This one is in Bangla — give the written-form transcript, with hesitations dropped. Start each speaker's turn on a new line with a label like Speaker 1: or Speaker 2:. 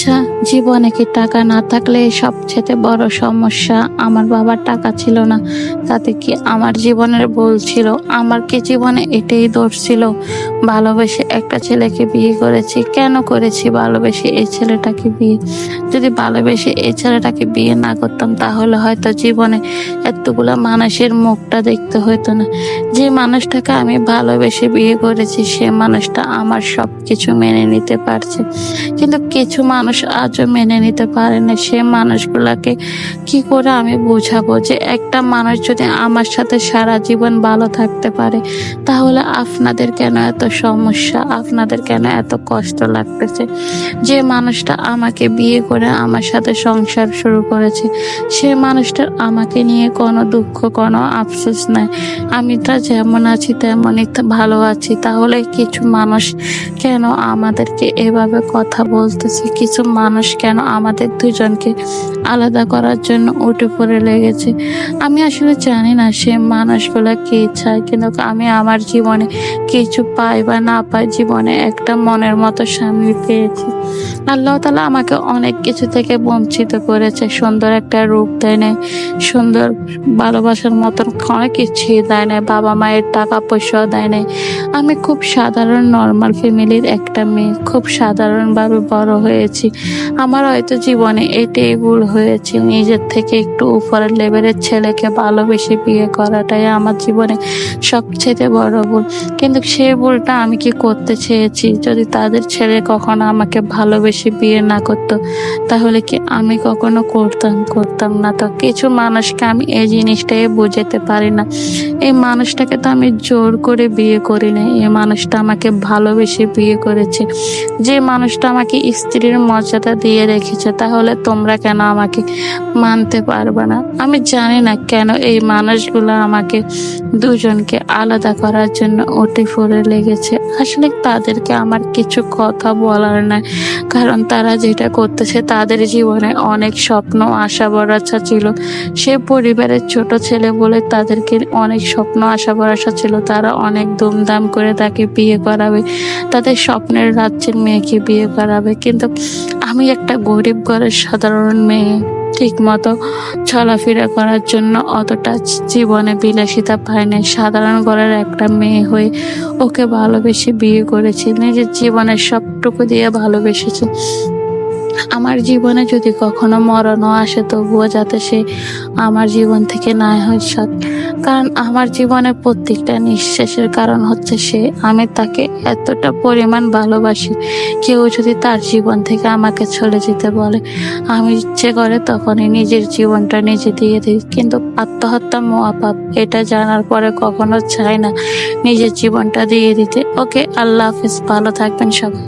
Speaker 1: আচ্ছা, জীবনে কি টাকা না থাকলে সবচেয়ে বড় সমস্যা আমার বাবার টাকা ছিল না, তাতে কি আমার জীবনের ভুল ছিল? আমার কি জীবনে এটাই দোষ ছিল? ভালোবেসে একটা ছেলেকে বিয়ে করেছি, কেন করেছি? ভালোবেসে এই ছেলেটাকে বিয়ে, যদি ভালোবেসে এই ছেলেটাকে বিয়ে না করতাম তাহলে হয়তো জীবনে এতগুলা মানুষের মুখটা দেখতে হতো না। যে মানুষটাকে আমি ভালোবেসে বিয়ে করেছি সে মানুষটা আমার সবকিছু মেনে নিতে পারছে, কিন্তু কিছু মানুষ আজও মেনে নিতে পারে না। সে মানুষগুলাকে কি করে আমি বুঝাবো যে একটা মানুষ যদি আমার সাথে সারা জীবন ভালো থাকতে পারে, তাহলে আপনাদের কেন এত সমস্যা, আপনাদের কেন এত কষ্ট লাগতেছে? যে মানুষটা আমাকে বিয়ে করে আমার সাথে সংসার শুরু করেছে, সে মানুষটার আমাকে নিয়ে কোনো দুঃখ, কোনো আফসোস নাই। আমি তো যেমন আছি তেমনই তো ভালো আছি। তাহলে কিছু মানুষ কেন আমাদেরকে এভাবে কথা বলতেছে? কিছু মানুষ কেন আমাদের দুজনকে আলাদা করার জন্য উঠে পড়ে লেগেছে? আমি আসলে জানি না সে মানুষগুলা কি চায়, কিন্তু আমি আমার জীবনে কিছু পাই বা না পাই, জীবনে একটা মনের মতো স্বামী পেয়েছি। আল্লাহ তাআলা আমাকে অনেক কিছু থেকে বঞ্চিত করেছে। সুন্দর একটা রূপ দেয় নাই, সুন্দর ভালোবাসার মতন অনেক কিছুই দেয় নাই, বাবা মায়ের টাকা পয়সাও দেয় নাই। আমি খুব সাধারণ নর্মাল ফ্যামিলির একটা মেয়ে, খুব সাধারণভাবে বড় হয়েছি। আমার হয়তো জীবনে এটাই ভুল হয়েছে, নিজের থেকে একটু উপরের লেভেলের ছেলেকে ভালোবেসে বিয়ে করাটাই আমার জীবনে সবচেয়ে বড় ভুল। কিন্তু সেই ভুলটা আমি কি করতে চেয়েছি? যদি তাদের ছেলে কখনো আমাকে ভালোবেসে বিয়ে না করতো, তাহলে কি আমি কখনো করতাম না। তো কিছু মানুষকে আমি এই জিনিসটাই বুঝাতে পারি না। এই মানুষটাকে তো আমি জোর করে বিয়ে করি না, এই মানুষটা আমাকে ভালোবেসে বিয়ে করেছে। যে মানুষটা আমাকে স্ত্রীর মর্যাদা দিয়ে রেখেছে, তাহলে তোমরা কেন আমাকে মানতে পারবে না? আমি জানি না কেন এই মানুষগুলো আমাকে দুজনকে আলাদা করার জন্য উঠে পড়ে লেগেছে। আসলে তাদেরকে আমার কিছু কথা বলার নাই, কারণ তারা যেটা করতেছে, তাদের জীবনে অনেক স্বপ্ন, আশা ভরসা ছিল। সে পরিবারের ছোট ছেলে বলে তাদেরকে অনেক স্বপ্ন, আশা ভরসা ছিল। তারা অনেক ধুমধাম করে তাকে বিয়ে করাবে, তাদের স্বপ্নের রাজ্যের মেয়েকে বিয়ে করাবে। কিন্তু আমি একটা গরিব ঘরের সাধারণ মেয়ে, ঠিক মতো চলাফেরা করার জন্য অতটা জীবনে বিলাসিতা পাই নাই। সাধারণ ঘরের একটা মেয়ে হয়ে ওকে ভালোবেসে বিয়ে করেছি, নিজের জীবনের সবটুকু দিয়ে ভালোবেসেছি। আমার জীবনে যদি কখনো মরণও আসে, তবুও যাতে সে আমার জীবন থেকে না হয় সৎ। কারণ আমার জীবনের প্রত্যেকটা নিঃশ্বাসের কারণ হচ্ছে সে। আমি তাকে এতটা পরিমাণ ভালোবাসি, কেউ যদি তার জীবন থেকে আমাকে চলে যেতে বলে, আমি ইচ্ছে করে তখনই নিজের জীবনটা নিজে দিয়ে দিই। কিন্তু আত্মহত্যা মহাপাপ, এটা জানার পরে কখনো চাই না নিজের জীবনটা দিয়ে দিতে। ওকে, আল্লাহ হাফিজ, ভালো থাকবেন সবাই।